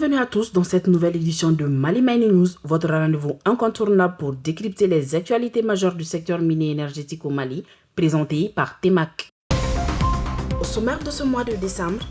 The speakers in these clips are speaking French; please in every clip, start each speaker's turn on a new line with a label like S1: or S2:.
S1: Bienvenue à tous dans cette nouvelle édition de Mali Mining News, votre rendez-vous incontournable pour décrypter les actualités majeures du secteur minier énergétique au Mali, présenté par Temac. Au sommaire de ce mois de décembre,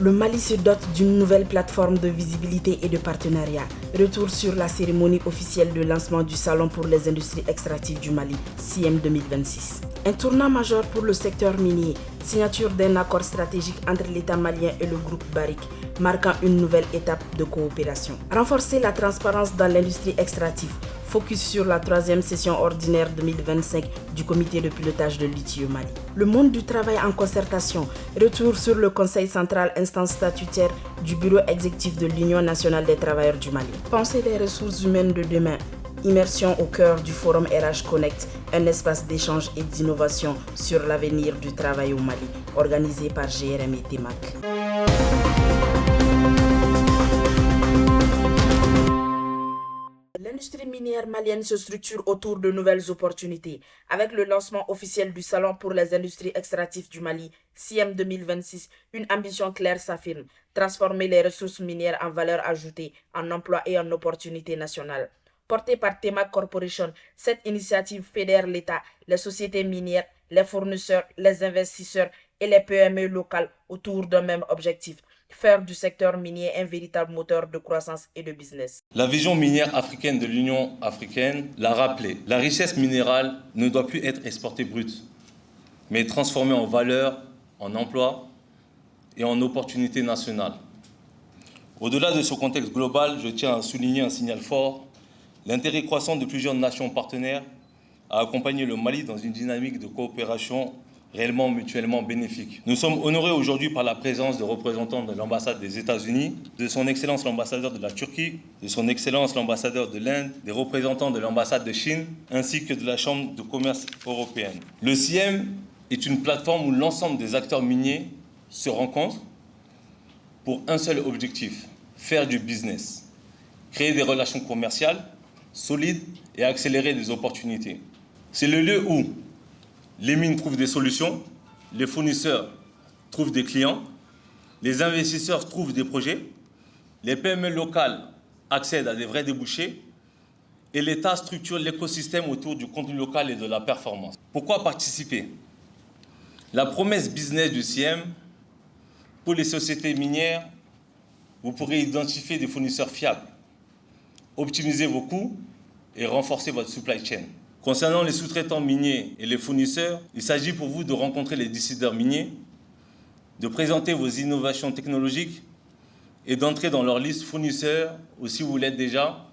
S1: le Mali se dote d'une nouvelle plateforme de visibilité et de partenariat. Retour sur la cérémonie officielle de lancement du Salon pour les industries extractives du Mali, CIEM 2026. Un tournant majeur pour le secteur minier, signature d'un accord stratégique entre l'État malien et le groupe Barrick, marquant une nouvelle étape de coopération. Renforcer la transparence dans l'industrie extractive. Focus sur la 3e session ordinaire 2025 du comité de pilotage de l'ITIE Mali. Le monde du travail en concertation. Retour sur le Conseil central, instance statutaire du bureau exécutif de l'Union nationale des travailleurs du Mali. Penser les ressources humaines de demain. Immersion au cœur du forum RH Connect, un espace d'échange et d'innovation sur l'avenir du travail au Mali, organisé par GRM et Temac. L'industrie minière malienne se structure autour de nouvelles opportunités. Avec le lancement officiel du Salon pour les industries extractives du Mali, CIEM 2026, une ambition claire s'affirme, transformer les ressources minières en valeur ajoutée, en emploi et en opportunités nationales. Portée par Temac Corporation, cette initiative fédère l'État, les sociétés minières, les fournisseurs, les investisseurs et les PME locales autour d'un même objectif: faire du secteur minier un véritable moteur de croissance et de business.
S2: La vision minière africaine de l'Union africaine l'a rappelé. La richesse minérale ne doit plus être exportée brute, mais transformée en valeur, en emploi et en opportunités nationales. Au-delà de ce contexte global, je tiens à souligner un signal fort: l'intérêt croissant de plusieurs nations partenaires à accompagner le Mali dans une dynamique de coopération réellement mutuellement bénéfique. Nous sommes honorés aujourd'hui par la présence de représentants de l'ambassade des États-Unis, de son Excellence l'ambassadeur de la Turquie, de son Excellence l'ambassadeur de l'Inde, des représentants de l'ambassade de Chine, ainsi que de la Chambre de commerce européenne. Le CIEM est une plateforme où l'ensemble des acteurs miniers se rencontrent pour un seul objectif: faire du business, créer des relations commerciales solides et accélérer des opportunités. C'est le lieu où les mines trouvent des solutions, les fournisseurs trouvent des clients, les investisseurs trouvent des projets, les PME locales accèdent à des vrais débouchés et l'État structure l'écosystème autour du contenu local et de la performance. Pourquoi participer? La promesse business du CIEM: pour les sociétés minières, vous pourrez identifier des fournisseurs fiables, optimiser vos coûts et renforcer votre supply chain. Concernant les sous-traitants miniers et les fournisseurs, il s'agit pour vous de rencontrer les décideurs miniers, de présenter vos innovations technologiques et d'entrer dans leur liste fournisseurs, ou si vous l'êtes déjà,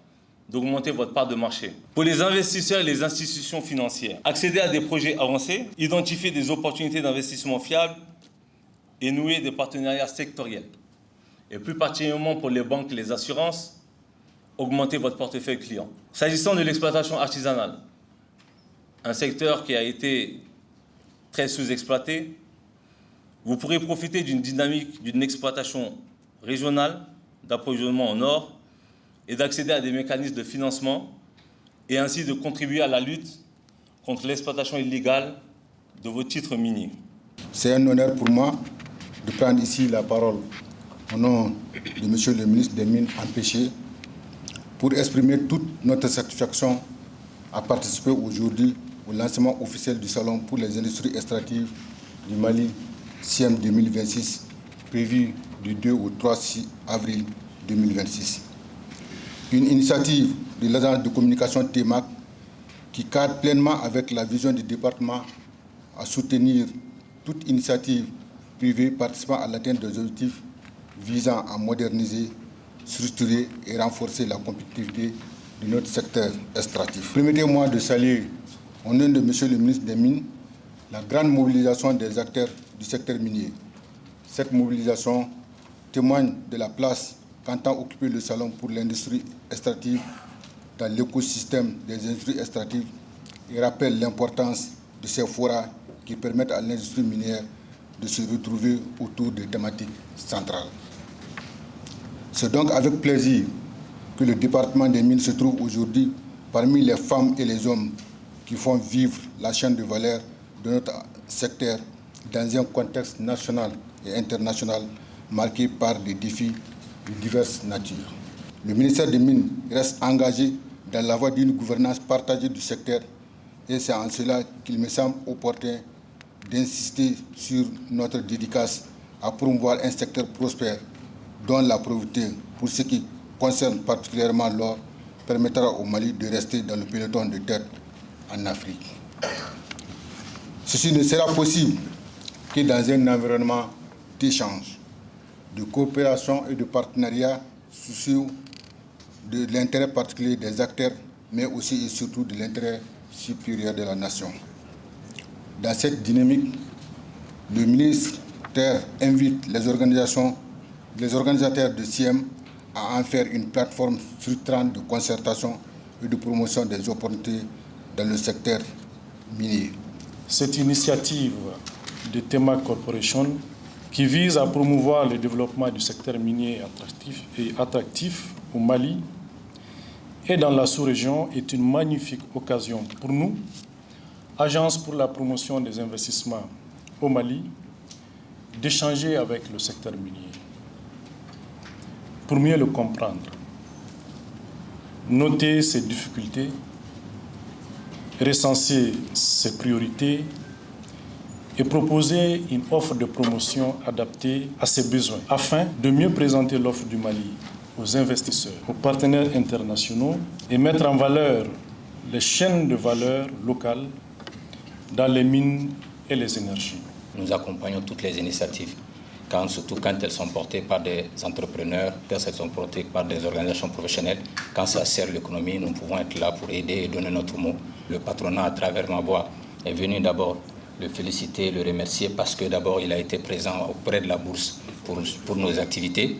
S2: d'augmenter votre part de marché. Pour les investisseurs et les institutions financières, accéder à des projets avancés, identifier des opportunités d'investissement fiables et nouer des partenariats sectoriels. Et plus particulièrement pour les banques et les assurances, augmenter votre portefeuille client. S'agissant de l'exploitation artisanale, un secteur qui a été très sous-exploité, vous pourrez profiter d'une dynamique d'une exploitation régionale, d'approvisionnement en or et d'accéder à des mécanismes de financement et ainsi de contribuer à la lutte contre l'exploitation illégale de vos titres miniers.
S3: C'est un honneur pour moi de prendre ici la parole au nom de Monsieur le ministre des Mines empêché pour exprimer toute notre satisfaction à participer aujourd'hui au lancement officiel du Salon pour les industries extractives du Mali, CIEM 2026, prévu du 2 au 3 avril 2026. Une initiative de l'agence de communication Temac qui cadre pleinement avec la vision du département à soutenir toute initiative privée participant à l'atteinte des objectifs visant à moderniser, structurer et renforcer la compétitivité de notre secteur extractif. Permettez-moi de saluer, au nom de Monsieur le ministre des Mines, la grande mobilisation des acteurs du secteur minier. Cette mobilisation témoigne de la place qu'entend occuper le Salon pour l'industrie extractive dans l'écosystème des industries extractives et rappelle l'importance de ces forats qui permettent à l'industrie minière de se retrouver autour des thématiques centrales. C'est donc avec plaisir que le département des mines se trouve aujourd'hui parmi les femmes et les hommes qui font vivre la chaîne de valeur de notre secteur dans un contexte national et international marqué par des défis de diverses natures. Le ministère des Mines reste engagé dans la voie d'une gouvernance partagée du secteur et c'est en cela qu'il me semble opportun d'insister sur notre dédicace à promouvoir un secteur prospère dont la pauvreté, pour ce qui concerne particulièrement l'or, permettra au Mali de rester dans le peloton de tête en Afrique. Ceci ne sera possible que dans un environnement d'échange, de coopération et de partenariat soucieux de l'intérêt particulier des acteurs, mais aussi et surtout de l'intérêt supérieur de la nation. Dans cette dynamique, le ministère invite les organisateurs de CIEM à en faire une plateforme structurante de concertation et de promotion des opportunités dans le secteur minier.
S4: Cette initiative de Temac Corporation qui vise à promouvoir le développement du secteur minier attractif au Mali et dans la sous-région est une magnifique occasion pour nous, Agence pour la promotion des investissements au Mali, d'échanger avec le secteur minier pour mieux le comprendre, noter ses difficultés, recenser ses priorités et proposer une offre de promotion adaptée à ses besoins afin de mieux présenter l'offre du Mali aux investisseurs, aux partenaires internationaux et mettre en valeur les chaînes de valeur locales dans les mines et les énergies.
S5: Nous accompagnons toutes les initiatives, surtout quand elles sont portées par des entrepreneurs, quand elles sont portées par des organisations professionnelles. Quand ça sert l'économie, nous pouvons être là pour aider et donner notre mot. Le patronat, à travers ma voix, est venu d'abord le féliciter, le remercier parce que d'abord il a été présent auprès de la bourse pour nos activités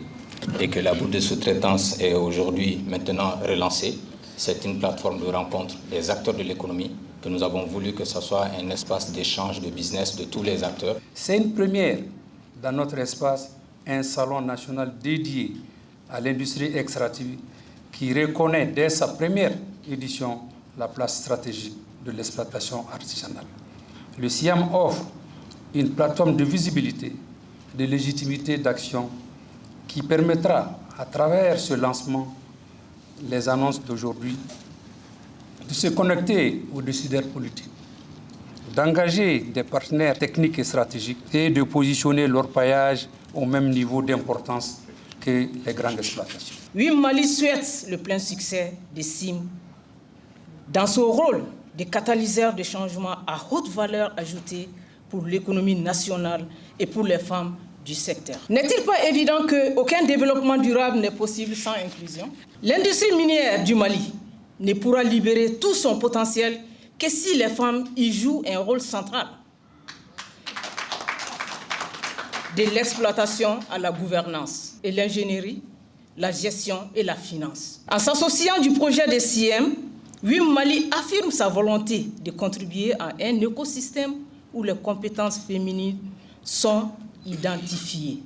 S5: et que la bourse de sous-traitance est aujourd'hui maintenant relancée. C'est une plateforme de rencontre des acteurs de l'économie que nous avons voulu que ce soit un espace d'échange de business de tous les acteurs.
S6: C'est une première dans notre espace, un salon national dédié à l'industrie extractive qui reconnaît dès sa première édition la place stratégique de l'exploitation artisanale. Le CIEM offre une plateforme de visibilité, de légitimité d'action qui permettra, à travers ce lancement, les annonces d'aujourd'hui, de se connecter aux décideurs politiques, d'engager des partenaires techniques et stratégiques et de positionner leur paillage au même niveau d'importance que les grandes exploitations.
S7: Oui, Mali souhaite le plein succès des CIM dans son rôle de catalyseur de changement à haute valeur ajoutée pour l'économie nationale et pour les femmes du secteur. N'est-il pas évident qu'aucun développement durable n'est possible sans inclusion? L'industrie minière du Mali ne pourra libérer tout son potentiel que si les femmes y jouent un rôle central. De l'exploitation à la gouvernance et l'ingénierie, la gestion et la finance. En s'associant du projet des CIEM, WIM Mali affirme sa volonté de contribuer à un écosystème où les compétences féminines sont identifiées,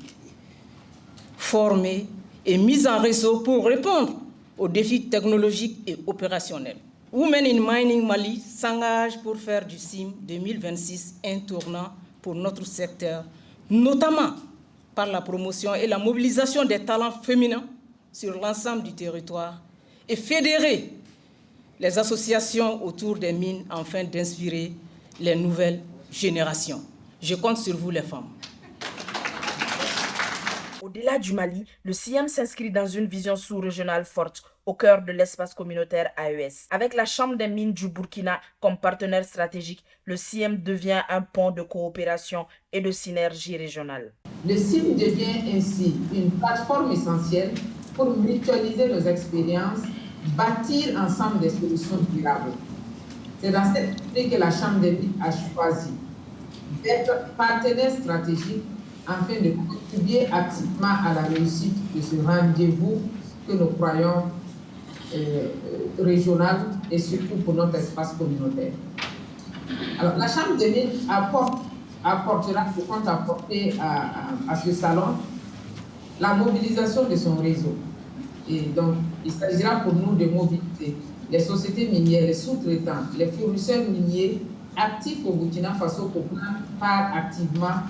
S7: formées et mises en réseau pour répondre aux défis technologiques et opérationnels. Women in Mining Mali s'engage pour faire du CIM 2026 un tournant pour notre secteur, notamment par la promotion et la mobilisation des talents féminins sur l'ensemble du territoire et fédérer les associations autour des mines afin d'inspirer les nouvelles générations. Je compte sur vous les femmes.
S1: Au-delà du Mali, le CIEM s'inscrit dans une vision sous-régionale forte au cœur de l'espace communautaire AES. Avec la Chambre des mines du Burkina comme partenaire stratégique, le CIEM devient un pont de coopération et de synergie régionale.
S8: Le CIEM devient ainsi une plateforme essentielle pour mutualiser nos expériences, bâtir ensemble des solutions durables. C'est dans cette idée que la Chambre des mines a choisi d'être partenaire stratégique afin de contribuer activement à la réussite de ce rendez-vous que nous croyons régional et surtout pour notre espace communautaire. Alors, la Chambre des mines apportera, je compte apporter à ce salon la mobilisation de son réseau. Et donc, il s'agira pour nous de mobiliser les sociétés minières, les sous-traitants, les fournisseurs miniers actifs au Burkina Faso pour prendre part activement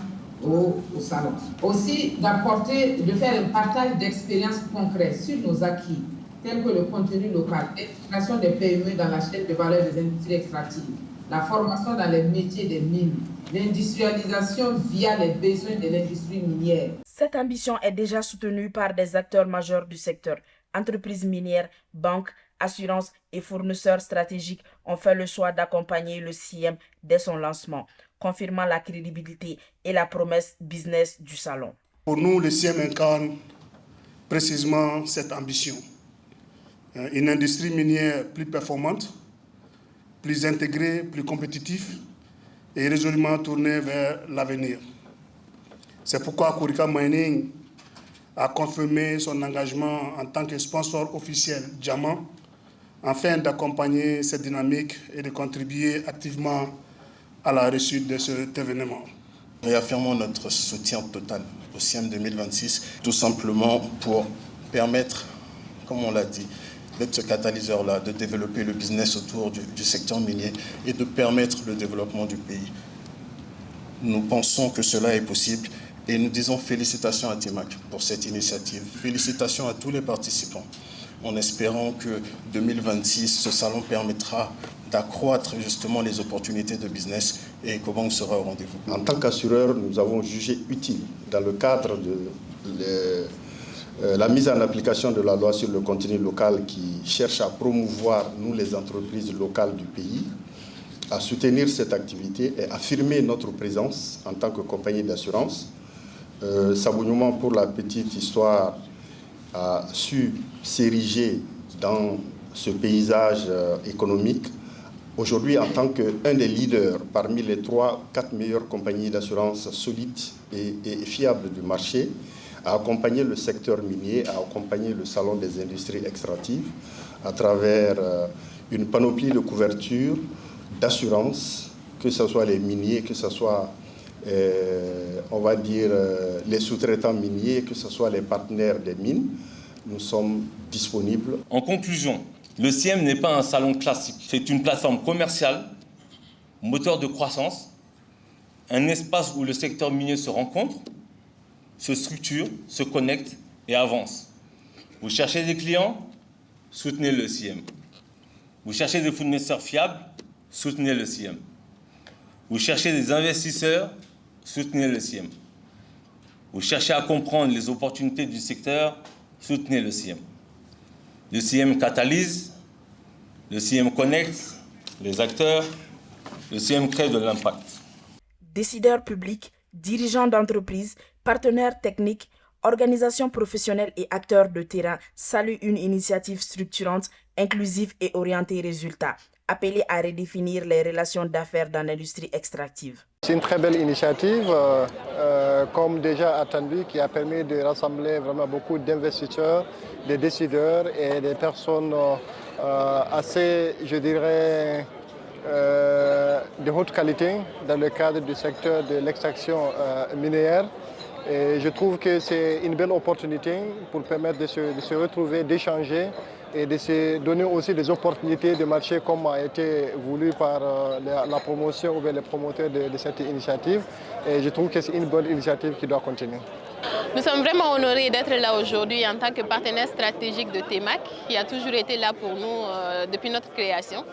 S8: au salon. Aussi, de faire un partage d'expériences concrètes sur nos acquis, tels que le contenu local, l'intégration des PME dans la chaîne de valeur des industries extractives, la formation dans les métiers des mines, l'industrialisation via les besoins de l'industrie minière.
S1: Cette ambition est déjà soutenue par des acteurs majeurs du secteur. Entreprises minières, banques, assurances et fournisseurs stratégiques ont fait le choix d'accompagner le CIEM dès son lancement, confirmant la crédibilité et la promesse business du salon.
S9: Pour nous, le CIEM incarne précisément cette ambition. Une industrie minière plus performante, plus intégrée, plus compétitive et résolument tournée vers l'avenir. C'est pourquoi Corica Mining a confirmé son engagement en tant que sponsor officiel Diamant afin d'accompagner cette dynamique et de contribuer activement à la réussite de cet événement.
S10: Réaffirmons notre soutien total au CIEM 2026, tout simplement pour permettre, comme on l'a dit, d'être ce catalyseur-là, de développer le business autour du secteur minier et de permettre le développement du pays. Nous pensons que cela est possible et nous disons félicitations à TEMAC pour cette initiative. Félicitations à tous les participants, en espérant que 2026, ce salon permettra d'accroître justement les opportunités de business et qu'Ecobank sera au rendez-vous.
S11: En tant qu'assureur, nous avons jugé utile, dans le cadre de la mise en application de la loi sur le contenu local qui cherche à promouvoir, nous les entreprises locales du pays, à soutenir cette activité et affirmer notre présence en tant que compagnie d'assurance. Sabounouman, pour la petite histoire, a su s'ériger dans ce paysage économique. Aujourd'hui, en tant qu'un des leaders parmi les 3-4 meilleures compagnies d'assurance solides et fiables du marché, a accompagné le secteur minier, a accompagné le Salon des industries extractives à travers une panoplie de couverture, d'assurance, que ce soit les miniers, que ce soit, on va dire, les sous-traitants miniers, que ce soit les partenaires des mines. Nous sommes disponibles.
S2: En conclusion, le CIEM n'est pas un salon classique. C'est une plateforme commerciale, moteur de croissance, un espace où le secteur minier se rencontre, se structure, se connecte et avance. Vous cherchez des clients, soutenez le CIEM. Vous cherchez des fournisseurs fiables, soutenez le CIEM. Vous cherchez des investisseurs, soutenez le CIEM. Vous cherchez à comprendre les opportunités du secteur, soutenez le CIEM. Le CIEM catalyse, le CIEM connecte les acteurs, le CIEM crée de l'impact.
S1: Décideurs publics, dirigeants d'entreprises, partenaires techniques, organisations professionnelles et acteurs de terrain saluent une initiative structurante, inclusive et orientée résultat, appelée à redéfinir les relations d'affaires dans l'industrie extractive.
S12: C'est une très belle initiative, comme déjà attendu, qui a permis de rassembler vraiment beaucoup d'investisseurs, des décideurs et des personnes assez, je dirais, de haute qualité dans le cadre du secteur de l'extraction minière. Et je trouve que c'est une belle opportunité pour permettre de se retrouver, d'échanger et de se donner aussi des opportunités de marché comme a été voulu par la promotion ou bien les promoteurs de cette initiative. Et je trouve que c'est une bonne initiative qui doit continuer.
S13: Nous sommes vraiment honorés d'être là aujourd'hui en tant que partenaire stratégique de TEMAC, qui a toujours été là pour nous depuis notre création.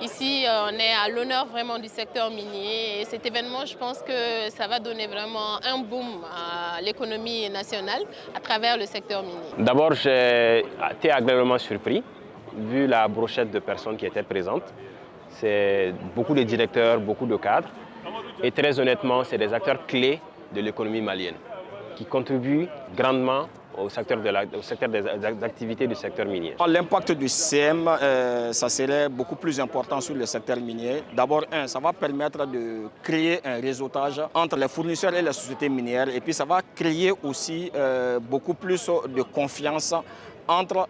S13: Ici, on est à l'honneur vraiment du secteur minier et cet événement, je pense que ça va donner vraiment un boom à l'économie nationale à travers le secteur minier.
S14: D'abord, j'ai été agréablement surpris, vu la brochette de personnes qui étaient présentes. C'est beaucoup de directeurs, beaucoup de cadres et très honnêtement, c'est des acteurs clés de l'économie malienne qui contribuent grandement au secteur des activités du secteur minier.
S15: L'impact du CIEM, ça serait beaucoup plus important sur le secteur minier. D'abord, ça va permettre de créer un réseautage entre les fournisseurs et les sociétés minières. Et puis, ça va créer aussi beaucoup plus de confiance entre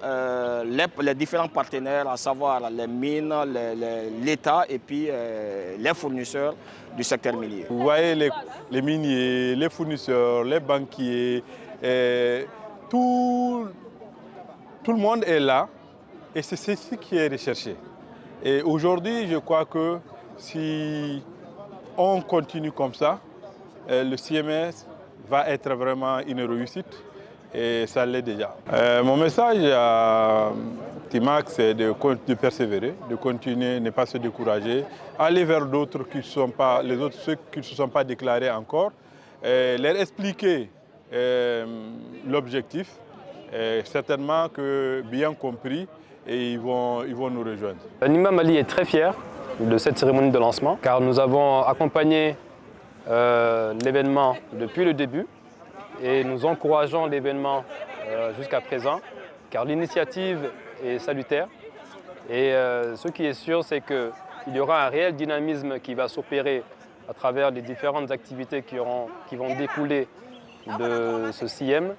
S15: les différents partenaires, à savoir les mines, l'État et puis les fournisseurs du secteur minier.
S16: Vous voyez les miniers, les fournisseurs, les banquiers, tout le monde est là et c'est ce qui est recherché. Et aujourd'hui, je crois que si on continue comme ça, le CMS va être vraiment une réussite et ça l'est déjà. Mon message à TEMAC, c'est de persévérer, de continuer, ne pas se décourager, aller vers d'autres qui ne sont pas, les autres, ceux qui ne se sont pas déclarés encore, leur expliquer l'objectif, certainement que bien compris, et ils vont nous rejoindre.
S17: NIMA Mali est très fier de cette cérémonie de lancement car nous avons accompagné l'événement depuis le début et nous encourageons l'événement jusqu'à présent car l'initiative est salutaire et ce qui est sûr c'est qu'il y aura un réel dynamisme qui va s'opérer à travers les différentes activités qui vont découler de ce CIEM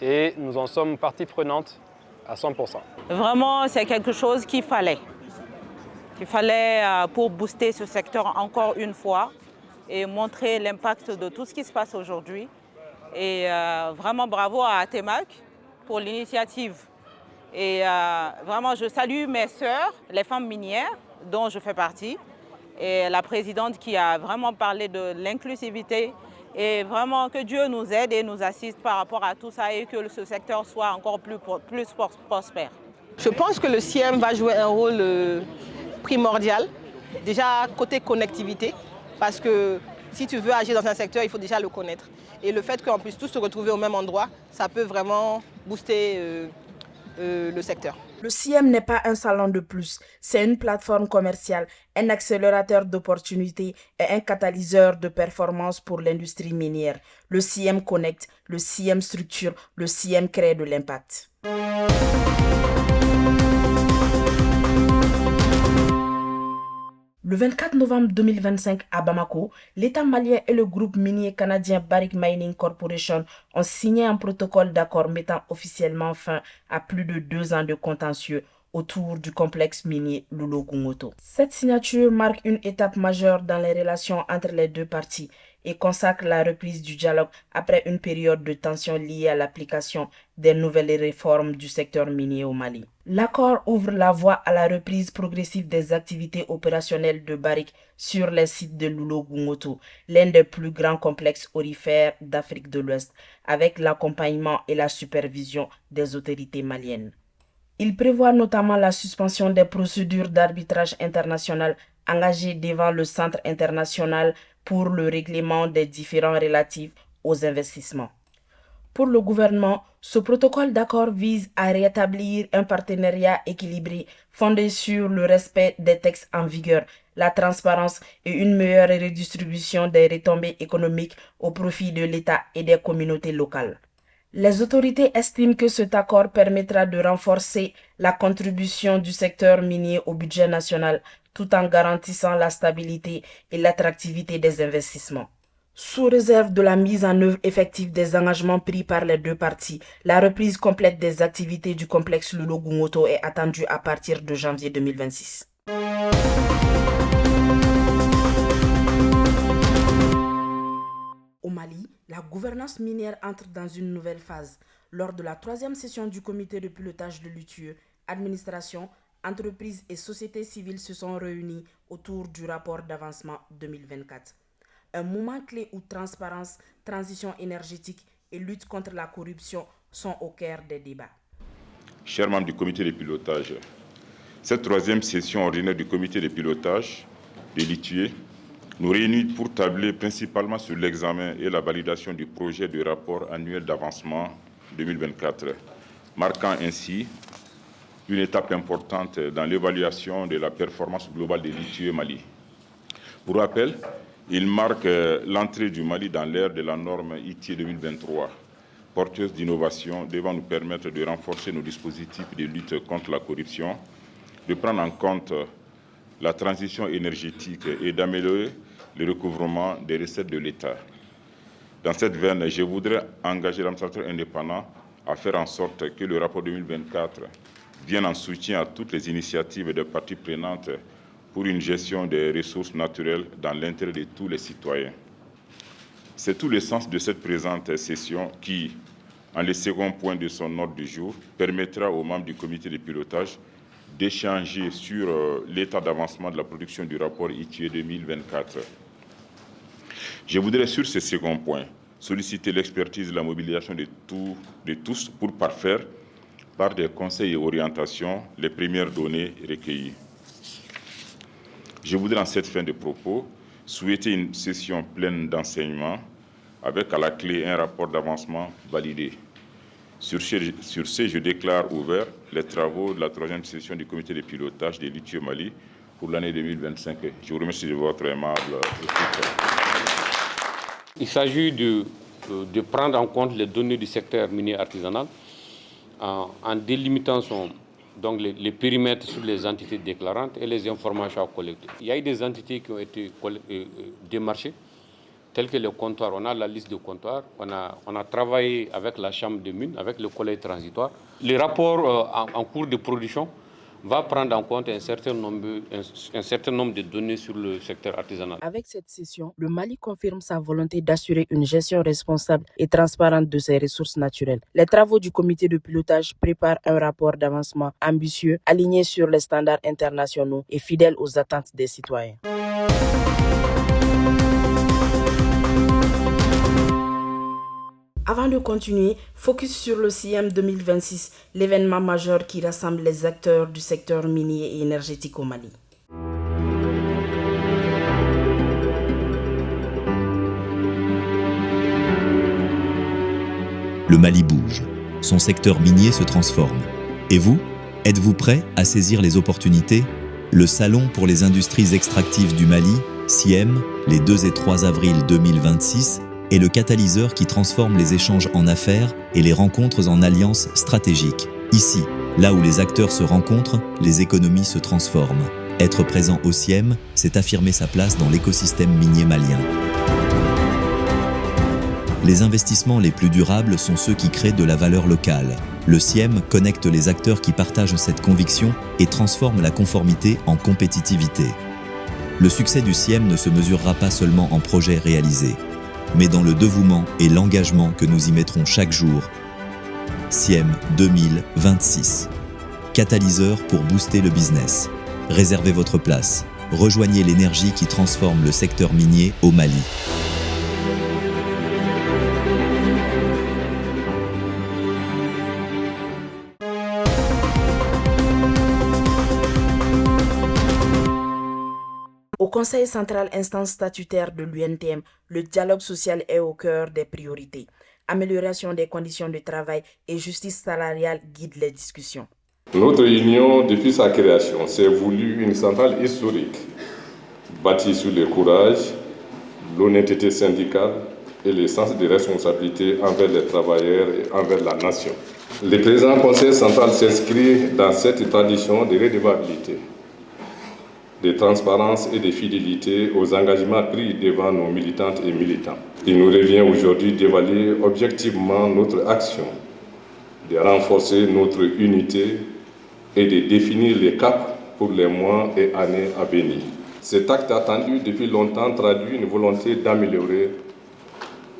S17: et nous en sommes partie prenante à 100%.
S18: Vraiment, c'est quelque chose qu'il fallait pour booster ce secteur encore une fois et montrer l'impact de tout ce qui se passe aujourd'hui. Et vraiment bravo à TEMAC pour l'initiative. Et vraiment, je salue mes sœurs, les femmes minières, dont je fais partie, et la présidente qui a vraiment parlé de l'inclusivité. Et vraiment que Dieu nous aide et nous assiste par rapport à tout ça et que ce secteur soit encore plus prospère.
S19: Je pense que le CIEM va jouer un rôle primordial, déjà côté connectivité, parce que si tu veux agir dans un secteur, il faut déjà le connaître. Et le fait qu'on puisse tous se retrouver au même endroit, ça peut vraiment booster le secteur.
S1: Le CIEM n'est pas un salon de plus, c'est une plateforme commerciale, un accélérateur d'opportunités et un catalyseur de performance pour l'industrie minière. Le CIEM connecte, le CIEM structure, le CIEM crée de l'impact. Le 24 novembre 2025 à Bamako, l'État malien et le groupe minier canadien Barrick Mining Corporation ont signé un protocole d'accord mettant officiellement fin à plus de 2 ans de contentieux autour du complexe minier Loulo-Goungoto. Cette signature marque une étape majeure dans les relations entre les deux parties et consacre la reprise du dialogue après une période de tension liée à l'application des nouvelles réformes du secteur minier au Mali. L'accord ouvre la voie à la reprise progressive des activités opérationnelles de Barrick sur les sites de Loulo-Goungoto, l'un des plus grands complexes aurifères d'Afrique de l'Ouest, avec l'accompagnement et la supervision des autorités maliennes. Il prévoit notamment la suspension des procédures d'arbitrage international engagées devant le Centre international pour le règlement des différends relatifs aux investissements. Pour le gouvernement, ce protocole d'accord vise à rétablir un partenariat équilibré fondé sur le respect des textes en vigueur, la transparence et une meilleure redistribution des retombées économiques au profit de l'État et des communautés locales. Les autorités estiment que cet accord permettra de renforcer la contribution du secteur minier au budget national tout en garantissant la stabilité et l'attractivité des investissements. Sous réserve de la mise en œuvre effective des engagements pris par les deux parties, la reprise complète des activités du complexe Loulo-Goungoto est attendue à partir de janvier 2026. Au Mali, la gouvernance minière entre dans une nouvelle phase. Lors de la 3e session du comité de pilotage de l'UTIE, administration, entreprises et sociétés civiles se sont réunis autour du rapport d'avancement 2024. Un moment clé où transparence, transition énergétique et lutte contre la corruption sont au cœur des débats.
S20: Chers membres du comité de pilotage, cette 3e session ordinaire du comité de pilotage de l'UTIE nous réunit pour tabler principalement sur l'examen et la validation du projet de rapport annuel d'avancement 2024, marquant ainsi une étape importante dans l'évaluation de la performance globale de l'UTIE Mali. Pour rappel, il marque l'entrée du Mali dans l'ère de la norme ITIE 2023, porteuse d'innovation devant nous permettre de renforcer nos dispositifs de lutte contre la corruption, de prendre en compte la transition énergétique et d'améliorer le recouvrement des recettes de l'État. Dans cette veine, je voudrais engager l'administrateur indépendant à faire en sorte que le rapport 2024 vienne en soutien à toutes les initiatives des parties prenantes pour une gestion des ressources naturelles dans l'intérêt de tous les citoyens. C'est tout le sens de cette présente session qui, en le second point de son ordre du jour, permettra aux membres du comité de pilotage d'échanger sur l'état d'avancement de la production du rapport ITIE 2024. Je voudrais sur ce second point solliciter l'expertise et la mobilisation de tous pour parfaire par des conseils et orientations les premières données recueillies. Je voudrais en cette fin de propos souhaiter une session pleine d'enseignements avec à la clé un rapport d'avancement validé. Sur ce, je déclare ouvert les travaux de la 3e session du comité de pilotage de l'ITIE Mali pour l'année 2025. Je vous remercie de votre aimable écoute.
S21: Il s'agit de prendre en compte les données du secteur minier artisanal en délimitant donc les périmètres sur les entités déclarantes et les informations à collecter. Il y a eu des entités qui ont été démarchées, telles que le comptoir. On a la liste de comptoirs, on a travaillé avec la chambre de mines, avec le collège transitoire. Le rapport en cours de production va prendre en compte un certain nombre de données sur le secteur artisanal.
S1: Avec cette session, le Mali confirme sa volonté d'assurer une gestion responsable et transparente de ses ressources naturelles. Les travaux du comité de pilotage préparent un rapport d'avancement ambitieux, aligné sur les standards internationaux et fidèle aux attentes des citoyens. Avant de continuer, focus sur le CIEM 2026, l'événement majeur qui rassemble les acteurs du secteur minier et énergétique au Mali.
S22: Le Mali bouge, son secteur minier se transforme. Et vous, êtes-vous prêt à saisir les opportunités? Le Salon pour les industries extractives du Mali, CIEM, les 2 et 3 avril 2026, est le catalyseur qui transforme les échanges en affaires et les rencontres en alliances stratégiques. Ici, là où les acteurs se rencontrent, les économies se transforment. Être présent au CIEM, c'est affirmer sa place dans l'écosystème minier malien. Les investissements les plus durables sont ceux qui créent de la valeur locale. Le CIEM connecte les acteurs qui partagent cette conviction et transforme la conformité en compétitivité. Le succès du CIEM ne se mesurera pas seulement en projets réalisés, mais dans le dévouement et l'engagement que nous y mettrons chaque jour. CIEM 2026. Catalyseur pour booster le business. Réservez votre place. Rejoignez l'énergie qui transforme le secteur minier au Mali.
S1: Au Conseil central instance statutaire de l'UNTM, le dialogue social est au cœur des priorités. Amélioration des conditions de travail et justice salariale guident les discussions.
S23: Notre union, depuis sa création, s'est voulu une centrale historique, bâtie sur le courage, l'honnêteté syndicale et le sens de responsabilité envers les travailleurs et envers la nation. Le présent Conseil central s'inscrit dans cette tradition de redevabilité, de transparence et de fidélité aux engagements pris devant nos militantes et militants. Il nous revient aujourd'hui d'évaluer objectivement notre action, de renforcer notre unité et de définir les caps pour les mois et années à venir. Cet acte attendu depuis longtemps traduit une volonté d'améliorer,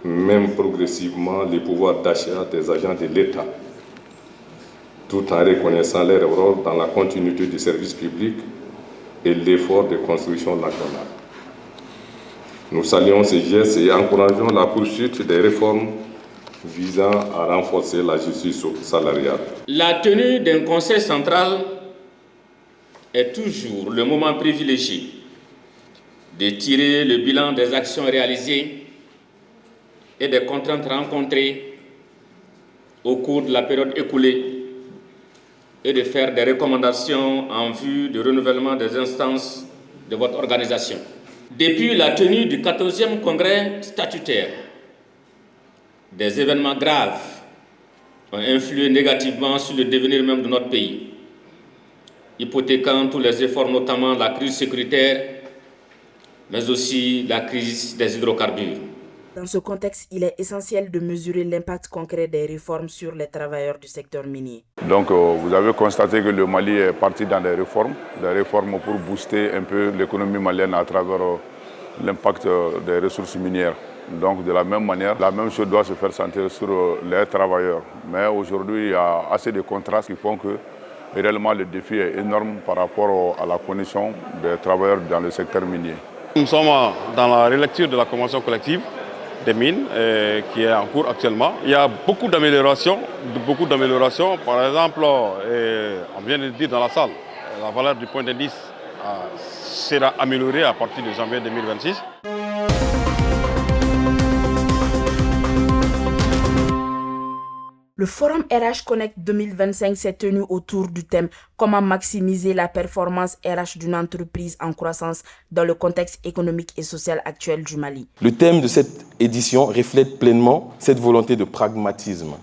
S23: même progressivement, les pouvoirs d'achat des agents de l'État, tout en reconnaissant leur rôle dans la continuité du service public et l'effort de construction nationale. Nous saluons ces gestes et encourageons la poursuite des réformes visant à renforcer la justice salariale.
S24: La tenue d'un conseil central est toujours le moment privilégié de tirer le bilan des actions réalisées et des contraintes rencontrées au cours de la période écoulée et de faire des recommandations en vue du renouvellement des instances de votre organisation. Depuis la tenue du 14e congrès statutaire, des événements graves ont influé négativement sur le devenir même de notre pays, hypothéquant tous les efforts, notamment la crise sécuritaire, mais aussi la crise des hydrocarbures.
S1: Dans ce contexte, il est essentiel de mesurer l'impact concret des réformes sur les travailleurs du secteur minier.
S25: Donc vous avez constaté que le Mali est parti dans des réformes pour booster un peu l'économie malienne à travers l'impact des ressources minières. Donc de la même manière, la même chose doit se faire sentir sur les travailleurs. Mais aujourd'hui, il y a assez de contrastes qui font que réellement le défi est énorme par rapport à la condition des travailleurs dans le secteur minier.
S3: Nous sommes dans la relecture de la convention collective des mines qui est en cours actuellement. Il y a beaucoup d'améliorations. Par exemple, on vient de le dire dans la salle, la valeur du point d'indice sera améliorée à partir de janvier 2026.
S1: Le Forum RH Connect 2025 s'est tenu autour du thème « Comment maximiser la performance RH d'une entreprise en croissance dans le contexte économique et social actuel du Mali ».
S4: Le thème de cette édition reflète pleinement cette volonté de pragmatisme.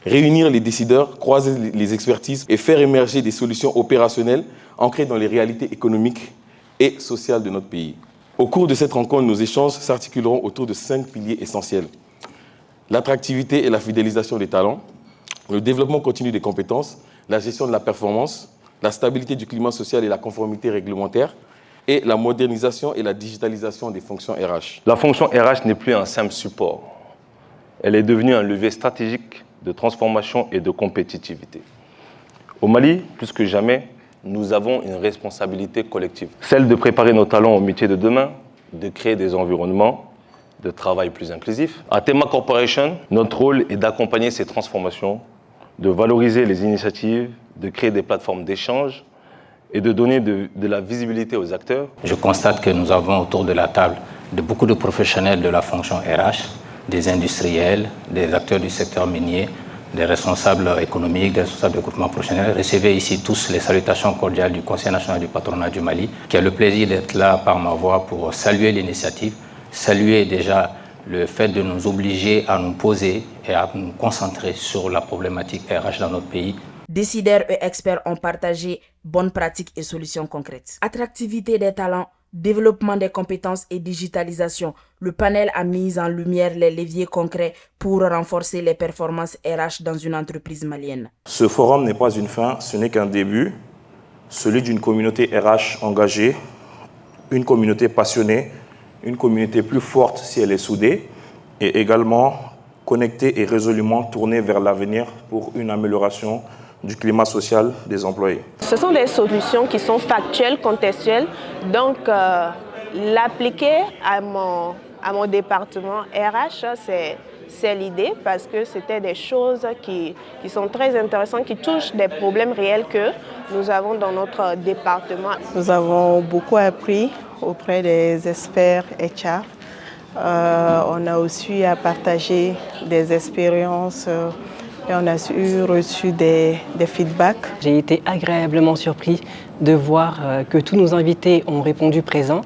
S4: Réunir les décideurs, croiser les expertises et faire émerger des solutions opérationnelles ancrées dans les réalités économiques et sociales de notre pays. Au cours de cette rencontre, nos échanges s'articuleront autour de 5 piliers essentiels. L'attractivité et la fidélisation des talents, le développement continu des compétences, la gestion de la performance, la stabilité du climat social et la conformité réglementaire, et la modernisation et la digitalisation des fonctions RH.
S2: La fonction RH n'est plus un simple support. Elle est devenue un levier stratégique de transformation et de compétitivité. Au Mali, plus que jamais, nous avons une responsabilité collective. Celle de préparer nos talents au métier de demain, de créer des environnements de travail plus inclusif. À Tema Corporation, notre rôle est d'accompagner ces transformations, de valoriser les initiatives, de créer des plateformes d'échange et de donner de la visibilité aux acteurs.
S5: Je constate que nous avons autour de la table beaucoup de professionnels de la fonction RH, des industriels, des acteurs du secteur minier, des responsables économiques, des responsables de groupements professionnels. Recevez ici tous les salutations cordiales du Conseil national du patronat du Mali, qui a le plaisir d'être là par ma voix pour saluer l'initiative, saluer déjà le fait de nous obliger à nous poser et à nous concentrer sur la problématique RH dans notre pays.
S1: Décideurs et experts ont partagé bonnes pratiques et solutions concrètes. Attractivité des talents, développement des compétences et digitalisation. Le panel a mis en lumière les leviers concrets pour renforcer les performances RH dans une entreprise malienne.
S6: Ce forum n'est pas une fin, ce n'est qu'un début. Celui d'une communauté RH engagée, une communauté passionnée, une communauté plus forte si elle est soudée et également connectée et résolument tournée vers l'avenir pour une amélioration du climat social des employés.
S7: Ce sont des solutions qui sont factuelles, contextuelles, donc l'appliquer à mon département RH, c'est l'idée parce que c'était des choses qui sont très intéressantes, qui touchent des problèmes réels que nous avons dans notre département.
S26: Nous avons beaucoup appris auprès des experts HR. On a aussi à partager des expériences et on a reçu des feedbacks.
S27: J'ai été agréablement surpris de voir que tous nos invités ont répondu présent,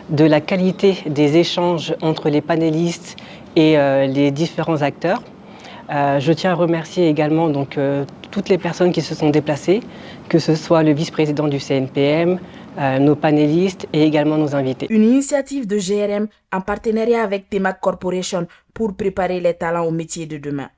S27: de la qualité des échanges entre les panélistes et les différents acteurs. Je tiens à remercier également toutes les personnes qui se sont déplacées, que ce soit le vice-président du CNPM, nos panélistes et également nos invités.
S1: Une initiative de GRM en partenariat avec Temac Corporation pour préparer les talents au métier de demain.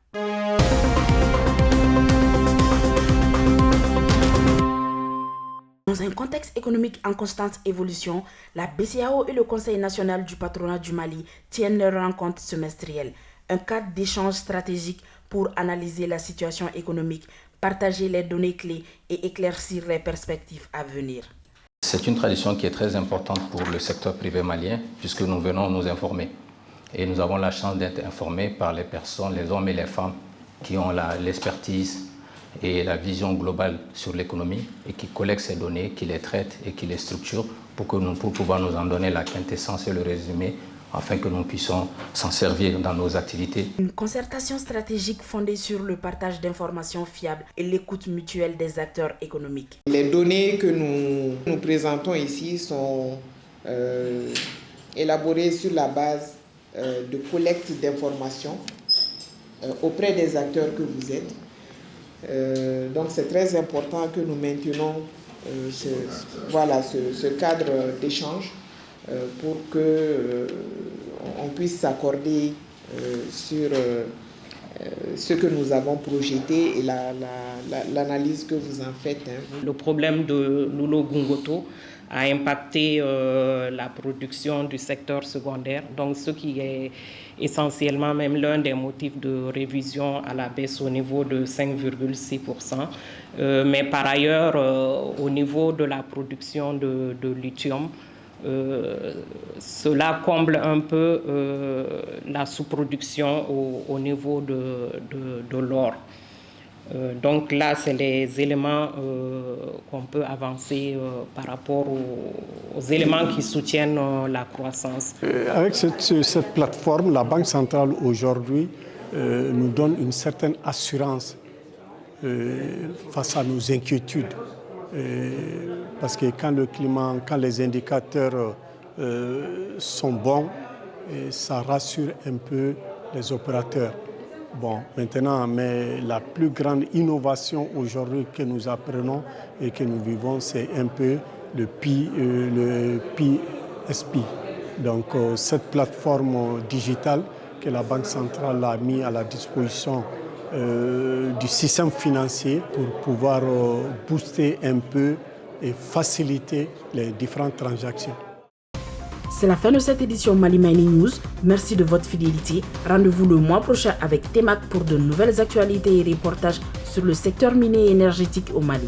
S1: Dans un contexte économique en constante évolution, la BCEAO et le Conseil national du patronat du Mali tiennent leur rencontre semestrielle, un cadre d'échange stratégique pour analyser la situation économique, partager les données clés et éclaircir les perspectives à venir.
S5: C'est une tradition qui est très importante pour le secteur privé malien puisque nous venons nous informer. Et nous avons la chance d'être informés par les personnes, les hommes et les femmes qui ont l'expertise et la vision globale sur l'économie et qui collectent ces données, qui les traitent et qui les structurent pour pouvoir nous en donner la quintessence et le résumé afin que nous puissions s'en servir dans nos activités.
S1: Une concertation stratégique fondée sur le partage d'informations fiables et l'écoute mutuelle des acteurs économiques.
S8: Les données que nous présentons ici sont élaborées sur la base de collecte d'informations auprès des acteurs que vous êtes. Donc c'est très important que nous maintenons ce cadre d'échange pour qu'on puisse s'accorder sur ce que nous avons projeté et l'analyse que vous en faites.
S28: Le problème de l'Oulo Gungoto a impacté la production du secteur secondaire, donc ce qui est essentiellement même l'un des motifs de révision à la baisse au niveau de 5,6%. Mais par ailleurs, au niveau de la production de lithium, cela comble un peu la sous-production au niveau de l'or. Donc là, c'est les éléments qu'on peut avancer par rapport aux éléments qui soutiennent la croissance.
S9: Avec cette plateforme, la Banque centrale aujourd'hui nous donne une certaine assurance face à nos inquiétudes. Parce que quand les indicateurs sont bons, ça rassure un peu les opérateurs. Bon, maintenant, mais la plus grande innovation aujourd'hui que nous apprenons et que nous vivons, c'est un peu le PSP. Donc, cette plateforme digitale que la Banque centrale a mis à la disposition du système financier pour pouvoir booster un peu et faciliter les différentes transactions.
S1: C'est la fin de cette édition Mali Mining News. Merci de votre fidélité. Rendez-vous le mois prochain avec Temac pour de nouvelles actualités et reportages sur le secteur minier et énergétique au Mali.